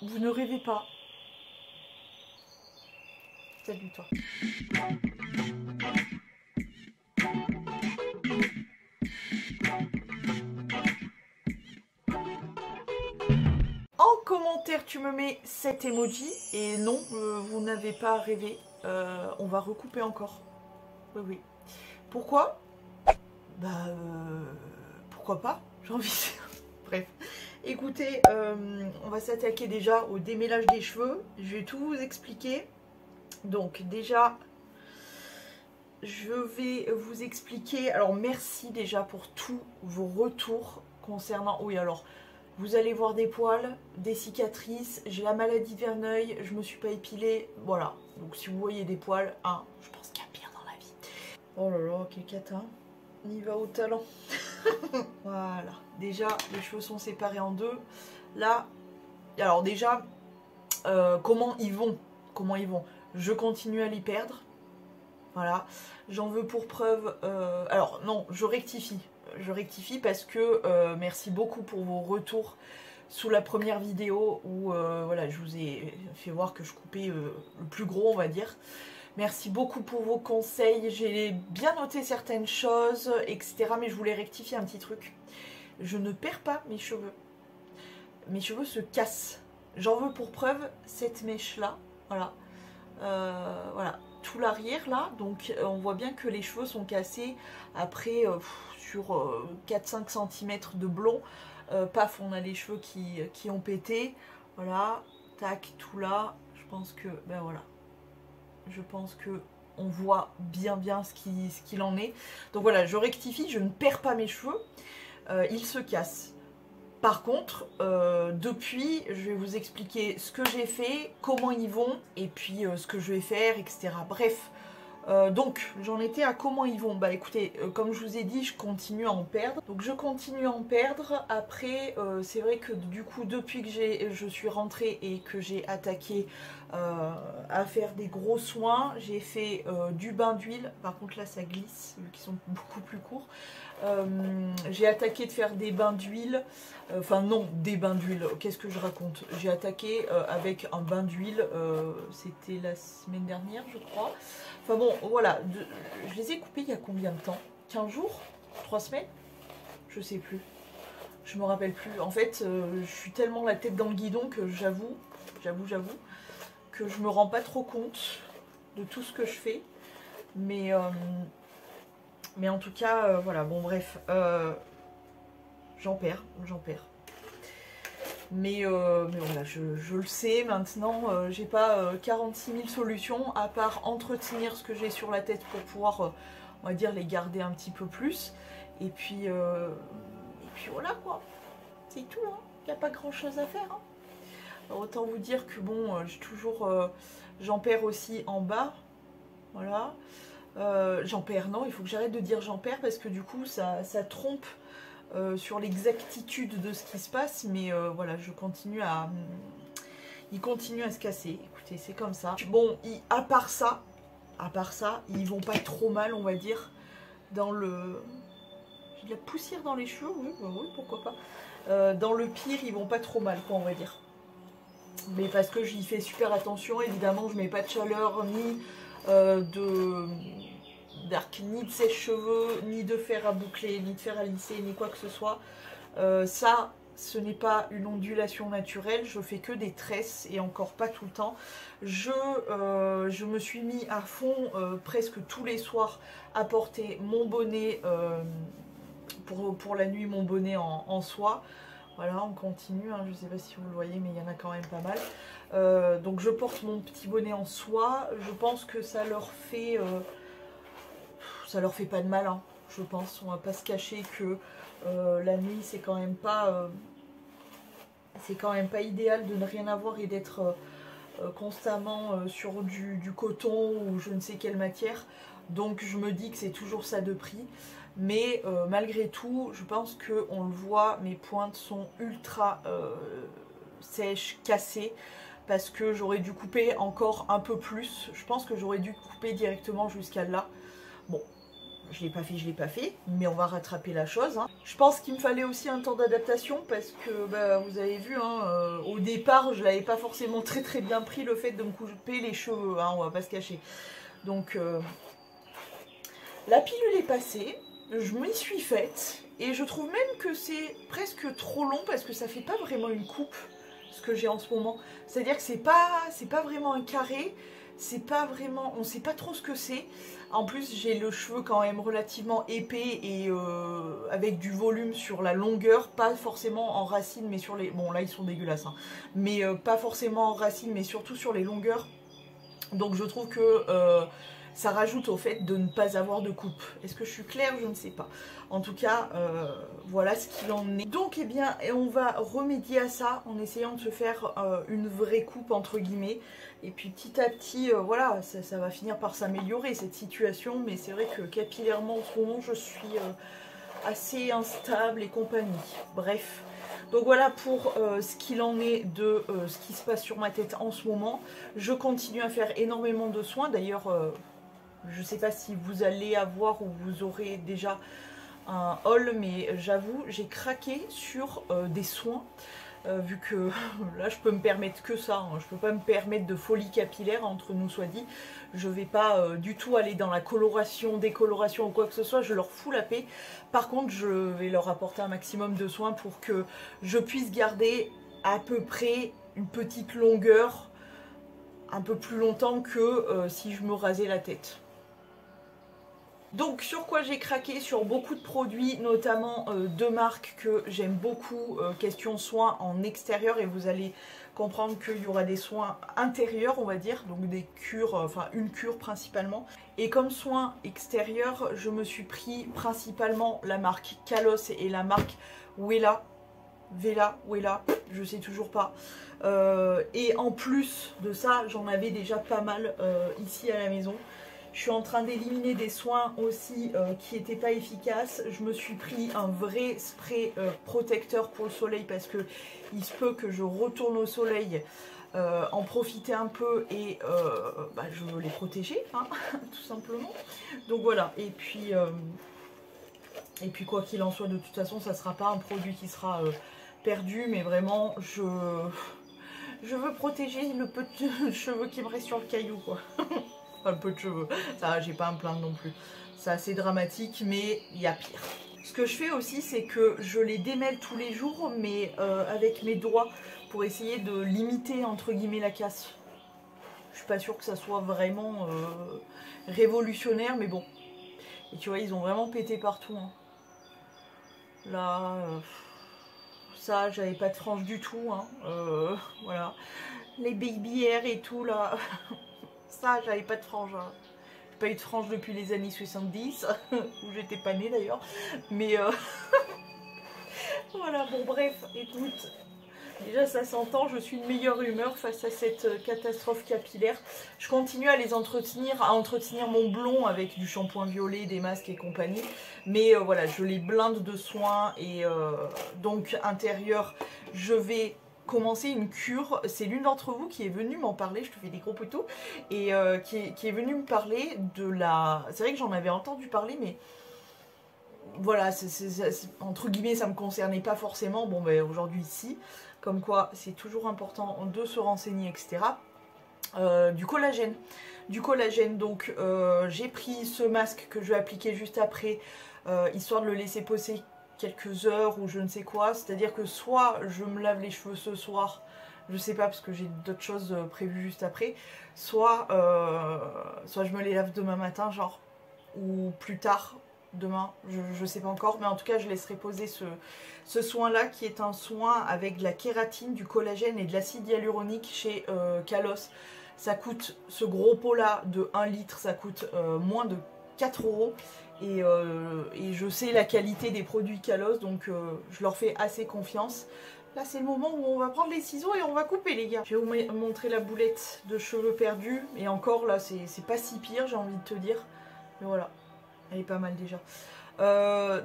Vous ne rêvez pas. Salut toi. En commentaire, tu me mets cet emoji. Et non, vous n'avez pas rêvé. On va recouper encore. Oui, oui. Pourquoi? Bah, pourquoi pas? J'ai envie de dire. Bref. Écoutez, on va s'attaquer déjà au démêlage des cheveux. Je vais tout vous expliquer. Donc déjà, je vais vous expliquer. Alors merci déjà pour tous vos retours concernant... Oui, alors, vous allez voir des poils, des cicatrices. J'ai la maladie de Verneuil, je me suis pas épilée. Voilà. Donc si vous voyez des poils, hein, je pense qu'il y a pire dans la vie. Oh là là, quel catin. On y va au talent. Voilà. Déjà, les cheveux sont séparés en deux. Là, alors déjà, comment ils vont? Comment ils vont? Je continue à les perdre. Voilà. J'en veux pour preuve... alors non, je rectifie. Je rectifie parce que merci beaucoup pour vos retours sous la première vidéo où voilà, je vous ai fait voir que je coupais le plus gros, on va dire. Merci beaucoup pour vos conseils, j'ai bien noté certaines choses, etc. Mais je voulais rectifier un petit truc. Je ne perds pas mes cheveux. Mes cheveux se cassent. J'en veux pour preuve cette mèche-là. Voilà. Voilà. Tout l'arrière là. Donc on voit bien que les cheveux sont cassés après sur 4-5 cm de blond. Paf, on a les cheveux qui ont pété. Voilà. Tac, tout là. Je pense que... Ben voilà. Je pense que on voit bien ce qu'il en est. Donc voilà, je rectifie, je ne perds pas mes cheveux. Ils se cassent. Par contre, depuis, je vais vous expliquer ce que j'ai fait, comment ils vont, et puis ce que je vais faire, etc. Bref, donc j'en étais à comment ils vont. Bah écoutez, comme je vous ai dit, je continue à en perdre. Donc je continue à en perdre. Après, c'est vrai que du coup, depuis que je suis rentrée et que j'ai attaqué à faire des gros soins, j'ai fait du bain d'huile. Par contre là, ça glisse, vu qu'ils sont beaucoup plus courts. J'ai attaqué de faire des bains d'huile. Enfin non, des bains d'huile, qu'est-ce que je raconte? J'ai attaqué avec un bain d'huile, c'était la semaine dernière je crois. Enfin bon, voilà, je les ai coupés il y a combien de temps? 15 jours? 3 semaines? Je sais plus. Je me rappelle plus. En fait, je suis tellement la tête dans le guidon que j'avoue, que je me rends pas trop compte de tout ce que je fais. Mais en tout cas, voilà, bon bref, j'en perds. Mais voilà, je le sais maintenant, j'ai pas 46 000 solutions à part entretenir ce que j'ai sur la tête pour pouvoir, on va dire, les garder un petit peu plus. Et puis voilà quoi, c'est tout, hein. Il n'y a pas grand chose à faire. Hein. Alors, autant vous dire que bon, j'ai toujours, j'en perds aussi en bas, voilà. J'en perds, non, il faut que j'arrête de dire j'en perds parce que du coup ça trompe. Sur l'exactitude de ce qui se passe, mais voilà, je continue à... il continue à se casser, écoutez, c'est comme ça. Bon, à part ça, ils vont pas trop mal, on va dire, dans le... J'ai de la poussière dans les cheveux, oui, bah oui, pourquoi pas. Dans le pire, ils vont pas trop mal, quoi, on va dire. Mais parce que j'y fais super attention, évidemment, je mets pas de chaleur, ni ni de sèche-cheveux, ni de fer à boucler, ni de fer à lisser, ni quoi que ce soit. Ça, ce n'est pas une ondulation naturelle, je fais que des tresses et encore pas tout le temps. Je me suis mis à fond presque tous les soirs à porter mon bonnet pour la nuit, mon bonnet en soie. Voilà, on continue, hein, je ne sais pas si vous le voyez, mais il y en a quand même pas mal. Donc je porte mon petit bonnet en soie, je pense que ça leur fait pas de mal, hein, je pense. On va pas se cacher que la nuit c'est quand même pas idéal de ne rien avoir et d'être constamment sur du coton ou je ne sais quelle matière. Donc je me dis que c'est toujours ça de prix. Mais malgré tout, je pense qu'on le voit, mes pointes sont ultra sèches, cassées. Parce que j'aurais dû couper encore un peu plus. Je pense que j'aurais dû couper directement jusqu'à là. Bon, je l'ai pas fait, mais on va rattraper la chose. Hein. Je pense qu'il me fallait aussi un temps d'adaptation parce que bah, vous avez vu, hein, au départ, je l'avais pas forcément très bien pris le fait de me couper les cheveux, hein, on va pas se cacher. Donc la pilule est passée, je m'y suis faite et je trouve même que c'est presque trop long parce que ça fait pas vraiment une coupe, ce que j'ai en ce moment. C'est-à-dire que c'est pas vraiment un carré. C'est pas vraiment, on sait pas trop ce que c'est. En plus, j'ai le cheveu quand même relativement épais et avec du volume sur la longueur, pas forcément en racines, mais sur les... Bon, là, ils sont dégueulasses, hein. Mais pas forcément en racines, mais surtout sur les longueurs. Donc, je trouve que ça rajoute au fait de ne pas avoir de coupe. Est-ce que je suis claire? Je ne sais pas. En tout cas, voilà ce qu'il en est. Donc, eh bien, on va remédier à ça en essayant de se faire une vraie coupe, entre guillemets. Et puis, petit à petit, voilà, ça va finir par s'améliorer, cette situation. Mais c'est vrai que capillairement, en ce moment, je suis assez instable et compagnie. Bref. Donc voilà pour ce qu'il en est de ce qui se passe sur ma tête en ce moment. Je continue à faire énormément de soins. D'ailleurs... je ne sais pas si vous allez avoir ou vous aurez déjà un haul, mais j'avoue, j'ai craqué sur des soins, vu que là, je peux me permettre que ça. Hein. Je ne peux pas me permettre de folie capillaire, entre nous soit dit. Je ne vais pas du tout aller dans la coloration, décoloration ou quoi que ce soit. Je leur fous la paix. Par contre, je vais leur apporter un maximum de soins pour que je puisse garder à peu près une petite longueur un peu plus longtemps que si je me rasais la tête. Donc sur quoi j'ai craqué? Sur beaucoup de produits, notamment deux marques que j'aime beaucoup, question soins en extérieur, et vous allez comprendre qu'il y aura des soins intérieurs, on va dire, donc des cures, enfin une cure principalement. Et comme soins extérieurs, je me suis pris principalement la marque Kalos et la marque Wella, je sais toujours pas. Et en plus de ça, j'en avais déjà pas mal ici à la maison. Je suis en train d'éliminer des soins aussi qui n'étaient pas efficaces. Je me suis pris un vrai spray protecteur pour le soleil parce que il se peut que je retourne au soleil, en profiter un peu et bah, je veux les protéger, hein, tout simplement. Donc voilà, et puis quoi qu'il en soit, de toute façon, ça ne sera pas un produit qui sera perdu, mais vraiment, je veux protéger le peu de cheveux qui me reste sur le caillou, quoi. Un peu de cheveux, ça j'ai pas à me plaindre non plus. C'est assez dramatique, mais il y a pire. Ce que je fais aussi, c'est que je les démêle tous les jours, mais avec mes doigts, pour essayer de limiter entre guillemets la casse. Je suis pas sûre que ça soit vraiment révolutionnaire, mais bon. Et tu vois, ils ont vraiment pété partout. Hein. Là, ça, j'avais pas de franges du tout. Hein. Voilà. Les baby hair et tout, là. Ça, j'avais pas de franges. Hein. J'ai pas eu de franges depuis les années 70, où j'étais pas née d'ailleurs. Mais voilà, bon bref, écoute. Déjà ça s'entend, je suis de meilleure humeur face à cette catastrophe capillaire. Je continue à les entretenir, à entretenir mon blond avec du shampoing violet, des masques et compagnie. Mais voilà, je les blinde de soins et donc intérieur, je vais commencer une cure. C'est l'une d'entre vous qui est venue m'en parler, je te fais des gros poteaux, et qui est venue me parler de la... C'est vrai que j'en avais entendu parler, mais... Voilà, entre guillemets, ça me concernait pas forcément. Bon, ben aujourd'hui, si. Comme quoi, c'est toujours important de se renseigner, etc. Du collagène. Du collagène, donc, j'ai pris ce masque que je vais appliquer juste après, histoire de le laisser poser quelques heures ou je ne sais quoi. C'est-à-dire que soit je me lave les cheveux ce soir, je sais pas parce que j'ai d'autres choses prévues juste après, soit je me les lave demain matin, genre, ou plus tard. Demain, je sais pas encore, mais en tout cas je laisserai poser ce soin là qui est un soin avec de la kératine, du collagène et de l'acide hyaluronique chez Kalos. Ça coûte, ce gros pot là de 1 litre, ça coûte moins de 4 € et je sais la qualité des produits Kalos, donc je leur fais assez confiance. Là c'est le moment où on va prendre les ciseaux et on va couper les gars. Je vais vous montrer la boulette de cheveux perdus, et encore là c'est pas si pire, j'ai envie de te dire, mais voilà. Elle est pas mal déjà.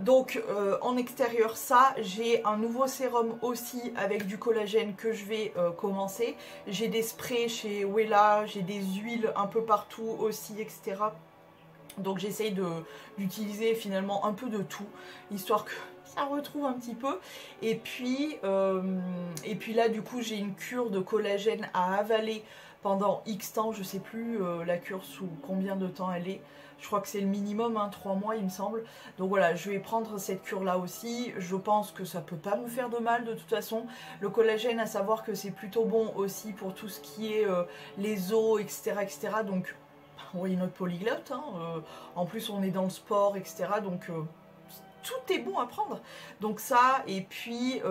Donc en extérieur, ça, j'ai un nouveau sérum aussi avec du collagène que je vais commencer. J'ai des sprays chez Wella, j'ai des huiles un peu partout aussi, etc. Donc j'essaye d'utiliser finalement un peu de tout, histoire que ça retrouve un petit peu. Et puis là du coup j'ai une cure de collagène à avaler pendant X temps, je sais plus la cure sous combien de temps elle est. Je crois que c'est le minimum, hein, 3 mois il me semble. Donc voilà, je vais prendre cette cure là aussi. Je pense que ça peut pas me faire de mal de toute façon. Le collagène, à savoir que c'est plutôt bon aussi pour tout ce qui est les os, etc. etc. Donc oui, notre polyglotte, hein, en plus on est dans le sport, etc. Donc tout est bon à prendre. Donc ça, et puis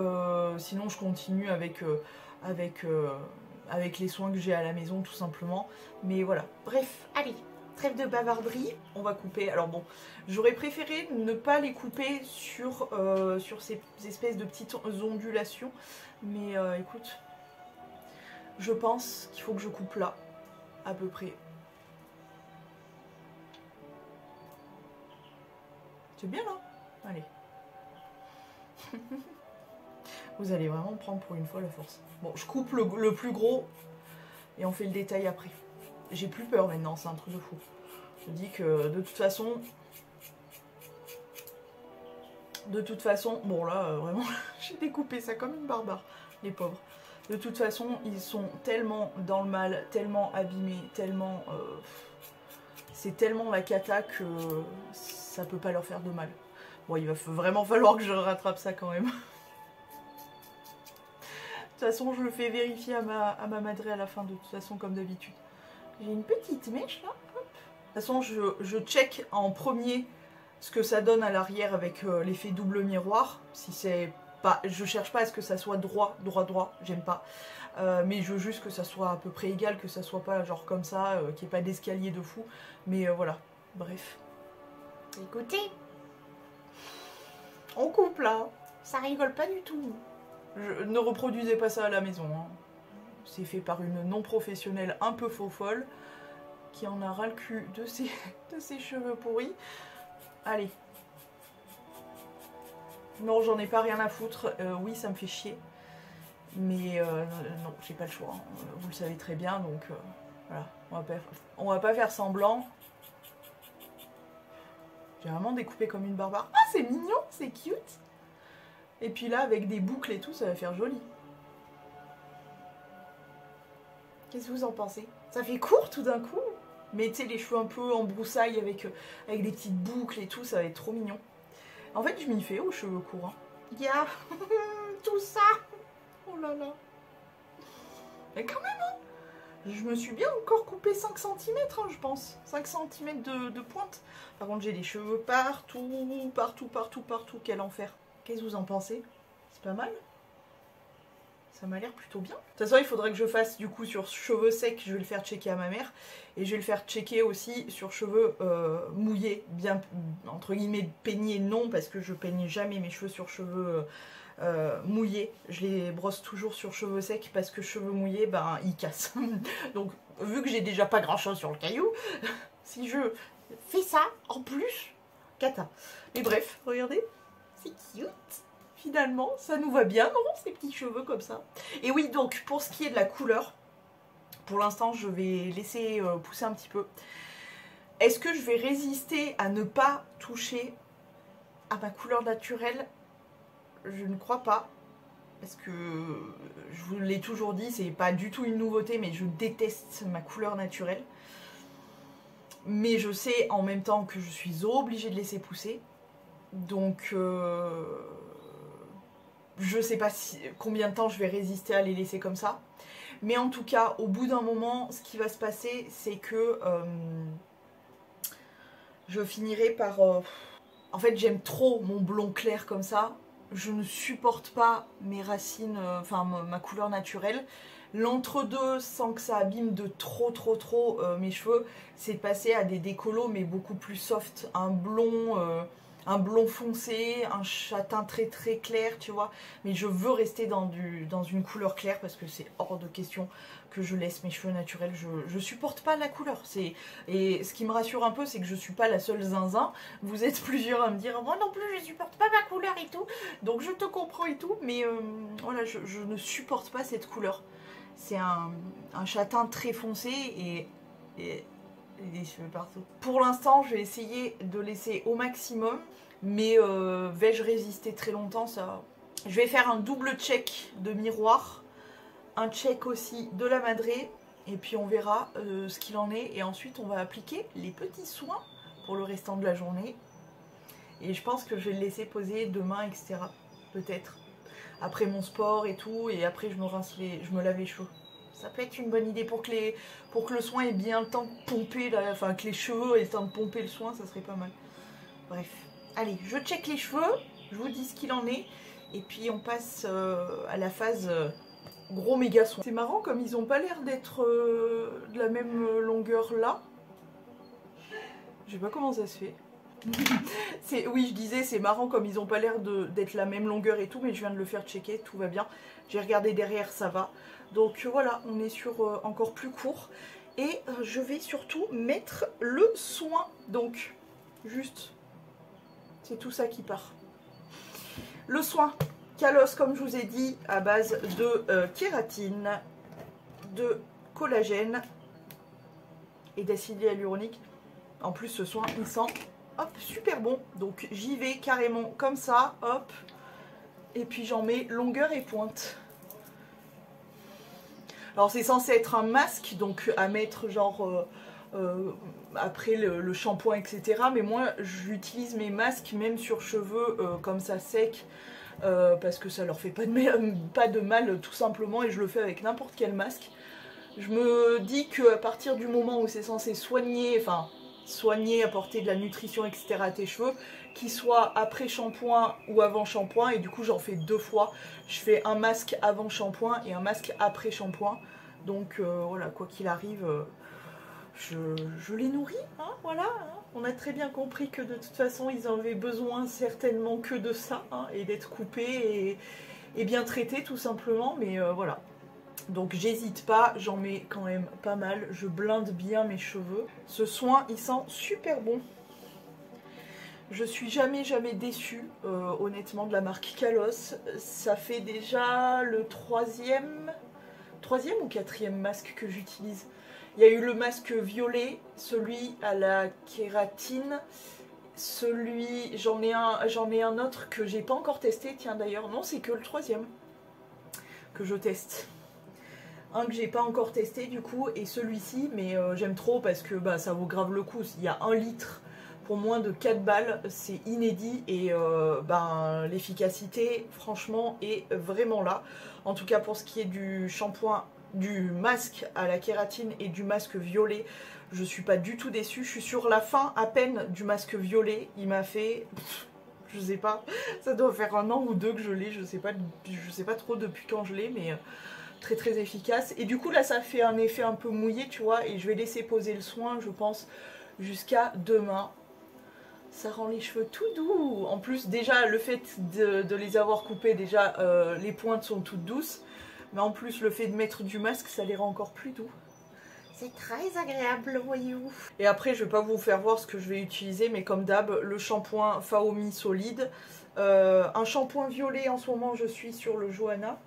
sinon je continue avec les soins que j'ai à la maison tout simplement. Mais voilà, bref, allez, trêve de bavarderie, on va couper. Alors bon, j'aurais préféré ne pas les couper sur ces espèces de petites ondulations. Mais écoute, je pense qu'il faut que je coupe là, à peu près. C'est bien là. Allez. Vous allez vraiment me prendre pour une fois la force. Bon, je coupe le plus gros et on fait le détail après. J'ai plus peur maintenant, c'est un truc de fou. Je dis que de toute façon... bon là, vraiment, j'ai découpé ça comme une barbare, les pauvres. De toute façon, ils sont tellement dans le mal, tellement abîmés, tellement... c'est tellement la cata que ça peut pas leur faire de mal. Bon, il va vraiment falloir que je rattrape ça quand même. De toute façon, je le fais vérifier à ma madré à la fin, de toute façon, comme d'habitude. J'ai une petite mèche là. Hop. De toute façon, je check en premier ce que ça donne à l'arrière avec l'effet double miroir. Si c'est pas, je cherche pas à ce que ça soit droit, j'aime pas. Mais je veux juste que ça soit à peu près égal, que ça soit pas genre comme ça, qu'il n'y ait pas d'escalier de fou. Mais voilà, bref. Écoutez, on coupe là, ça rigole pas du tout. Ne reproduisez pas ça à la maison, hein. C'est fait par une non-professionnelle un peu faux-folle qui en a ras le cul de ses cheveux pourris. Allez. Non, j'en ai pas rien à foutre. Oui, ça me fait chier. Mais non, j'ai pas le choix. Hein. Vous le savez très bien, donc voilà. On va pas faire semblant. J'ai vraiment découpé comme une barbare. Ah, c'est mignon, c'est cute. Et puis là, avec des boucles et tout, ça va faire joli. Qu'est-ce que vous en pensez? Ça fait court tout d'un coup. Mais tu sais, les cheveux un peu en broussailles avec des petites boucles et tout, ça va être trop mignon. En fait, je m'y fais aux cheveux courts. Hein. Il y a tout ça. Oh là là. Mais quand même, hein. Je me suis bien encore coupé 5 cm, hein, je pense. 5 cm de pointe. Par contre, j'ai des cheveux partout, partout, partout, partout. Quel enfer. Qu'est-ce que vous en pensez? C'est pas mal? Ça m'a l'air plutôt bien. De toute façon, il faudrait que je fasse du coup sur cheveux secs, je vais le faire checker à ma mère. Et je vais le faire checker aussi sur cheveux mouillés, bien entre guillemets peignés, non, parce que je peigne jamais mes cheveux sur cheveux mouillés. Je les brosse toujours sur cheveux secs parce que cheveux mouillés, ben ils cassent. Donc, vu que j'ai déjà pas grand chose sur le caillou, si je fais ça en plus, cata. Mais bref, regardez, c'est cute. Finalement, ça nous va bien, non, ces petits cheveux comme ça. Et oui, donc, pour ce qui est de la couleur, pour l'instant, je vais laisser pousser un petit peu. Est-ce que je vais résister à ne pas toucher à ma couleur naturelle? Je ne crois pas. Parce que, je vous l'ai toujours dit, c'est pas du tout une nouveauté, mais je déteste ma couleur naturelle. Mais je sais en même temps que je suis obligée de laisser pousser. Donc... je sais pas combien de temps je vais résister à les laisser comme ça. Mais en tout cas, au bout d'un moment, ce qui va se passer, c'est que je finirai par... en fait, j'aime trop mon blond clair comme ça. Je ne supporte pas mes racines, enfin ma couleur naturelle. L'entre-deux, sans que ça abîme de trop mes cheveux, c'est de passer à des décolos, mais beaucoup plus soft. Un blond foncé, un châtain très clair, tu vois. Mais je veux rester dans une couleur claire parce que c'est hors de question que je laisse mes cheveux naturels. Je supporte pas la couleur. Et ce qui me rassure un peu, c'est que je suis pas la seule zinzin. Vous êtes plusieurs à me dire « Moi non plus, je supporte pas ma couleur et tout. » Donc je te comprends et tout, mais voilà, je ne supporte pas cette couleur. C'est un châtain très foncé et des cheveux partout. Pour l'instant, je vais essayer de laisser au maximum, mais vais-je résister très longtemps, ça... Je vais faire un double check de miroir, un check aussi de la madré, et puis on verra ce qu'il en est. Et ensuite, on va appliquer les petits soins pour le restant de la journée. Et je pense que je vais le laisser poser demain, etc. Peut-être. Après mon sport et tout, et après je me lave les cheveux. Ça peut être une bonne idée pour que le soin ait bien le temps de pomper, enfin que les cheveux aient le temps de pomper le soin, ça serait pas mal. Bref. Allez, je check les cheveux, je vous dis ce qu'il en est, et puis on passe à la phase gros méga soin. C'est marrant comme ils ont pas l'air d'être de la même longueur là. Je sais pas comment ça se fait. Oui, je disais, c'est marrant comme ils ont pas l'air d'être la même longueur et tout, mais je viens de le faire checker, tout va bien. J'ai regardé derrière, ça va. Donc voilà, on est sur encore plus court. Et je vais surtout mettre le soin. Donc, juste, c'est tout ça qui part. Le soin Kalos, comme je vous ai dit, à base de kératine, de collagène et d'acide hyaluronique. En plus, ce soin, il sent... Hop, super bon. Donc j'y vais carrément comme ça, hop. Et puis j'en mets longueur et pointe. Alors c'est censé être un masque, donc à mettre genre après le shampoing, etc. Mais moi j'utilise mes masques même sur cheveux comme ça sec. Parce que ça leur fait pas de mal tout simplement. Et je le fais avec n'importe quel masque. Je me dis qu'à partir du moment où c'est censé soigner, enfin... soigner, apporter de la nutrition, etc. à tes cheveux, qu'ils soient après shampoing ou avant shampoing, et du coup j'en fais 2 fois. Je fais un masque avant shampoing et un masque après shampoing. Donc voilà, quoi qu'il arrive, je les nourris, hein, voilà. Hein. On a très bien compris que de toute façon ils en avaient besoin certainement que de ça, hein, et d'être coupés et bien traités tout simplement, mais voilà. Donc j'hésite pas, j'en mets quand même pas mal, je blinde bien mes cheveux. Ce soin, il sent super bon. Je suis jamais déçue, honnêtement, de la marque Kalos. Ça fait déjà le troisième ou quatrième masque que j'utilise. Il y a eu le masque violet, celui à la kératine, celui... J'en ai un autre que j'ai pas encore testé, tiens d'ailleurs, non c'est que le troisième que je teste. Un que j'ai pas encore testé du coup, et celui-ci, mais j'aime trop parce que bah, ça vaut grave le coup. Il y a 1 litre pour moins de 4 balles, c'est inédit, et ben, l'efficacité franchement est vraiment là. En tout cas pour ce qui est du shampoing, du masque à la kératine et du masque violet, je suis pas du tout déçue. Je suis sur la fin à peine du masque violet, il m'a fait... je sais pas, ça doit faire 1 an ou 2 que je l'ai, je sais pas trop depuis quand je l'ai, mais... très efficace. Et du coup là ça fait un effet un peu mouillé, tu vois, et je vais laisser poser le soin, je pense, jusqu'à demain. Ça rend les cheveux tout doux. En plus déjà le fait de les avoir coupés, déjà les pointes sont toutes douces, mais en plus le fait de mettre du masque, ça les rend encore plus doux. C'est très agréable, voyez-vous. Et après je vais pas vous faire voir ce que je vais utiliser, mais comme d'hab, le shampoing Faomi solide, un shampoing violet. En ce moment je suis sur le Johanna.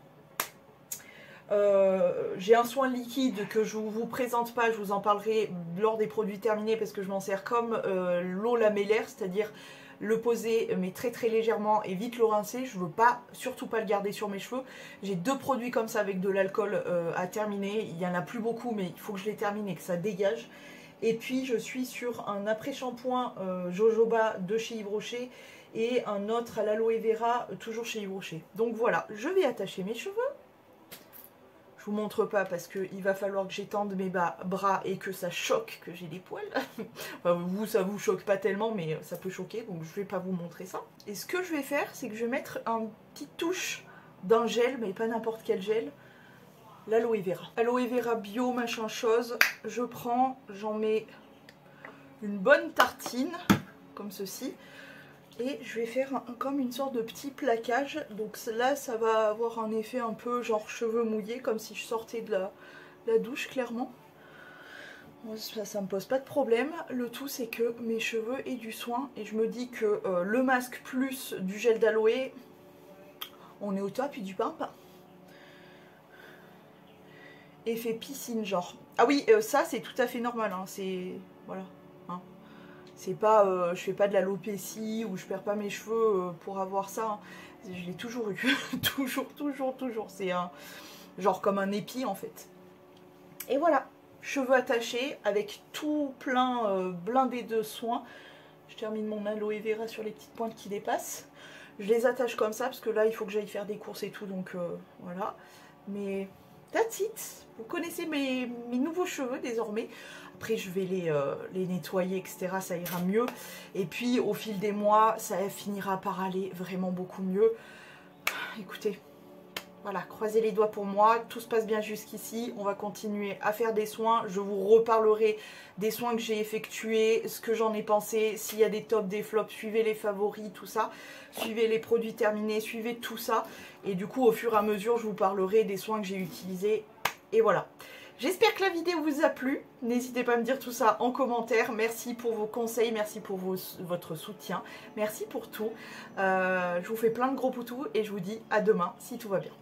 J'ai un soin liquide que je vous présente pas, je vous en parlerai lors des produits terminés parce que je m'en sers comme l'eau lamellaire, c'est-à-dire le poser mais très légèrement et vite le rincer. Je veux pas, surtout pas le garder sur mes cheveux. J'ai 2 produits comme ça avec de l'alcool à terminer. Il y en a plus beaucoup, mais il faut que je les termine et que ça dégage. Et puis je suis sur un après-shampoing jojoba de chez Yves Rocher et un autre à l'aloe vera toujours chez Yves Rocher. Donc voilà, je vais attacher mes cheveux. Je vous montre pas parce qu'il va falloir que j'étende mes bras et que ça choque, que j'ai des poils. Enfin, vous, ça vous choque pas tellement, mais ça peut choquer, donc je vais pas vous montrer ça. Et ce que je vais faire, c'est que je vais mettre une petite touche d'un gel, mais pas n'importe quel gel, l'aloe vera. Aloe vera bio, machin chose, je prends, j'en mets une bonne tartine, comme ceci. Et je vais faire comme une sorte de petit plaquage. Donc là, ça va avoir un effet un peu genre cheveux mouillés, comme si je sortais de la douche, clairement. Moi, ça me pose pas de problème. Le tout, c'est que mes cheveux aient du soin. Et je me dis que le masque plus du gel d'aloe, on est au top et du pain. Effet piscine, genre. Ah oui, ça, c'est tout à fait normal. Hein. voilà. Hein. C'est pas, je fais pas de l'alopécie ou je perds pas mes cheveux pour avoir ça. Hein. Je l'ai toujours eu, toujours. C'est un genre comme un épi en fait. Et voilà, cheveux attachés avec tout plein blindé de soins. Je termine mon aloe vera sur les petites pointes qui dépassent. Je les attache comme ça parce que là il faut que j'aille faire des courses et tout, donc voilà. Mais that's it. Vous connaissez mes nouveaux cheveux désormais. Après je vais les nettoyer, etc. Ça ira mieux. Et puis au fil des mois, ça finira par aller vraiment beaucoup mieux. Écoutez, voilà, croisez les doigts pour moi. Tout se passe bien jusqu'ici. On va continuer à faire des soins. Je vous reparlerai des soins que j'ai effectués, ce que j'en ai pensé. S'il y a des tops, des flops, suivez les favoris, tout ça. Suivez les produits terminés, suivez tout ça. Et du coup, au fur et à mesure, je vous parlerai des soins que j'ai utilisés. Et voilà. J'espère que la vidéo vous a plu. N'hésitez pas à me dire tout ça en commentaire. Merci pour vos conseils, merci pour votre soutien. Merci pour tout. Je vous fais plein de gros poutous et je vous dis à demain si tout va bien.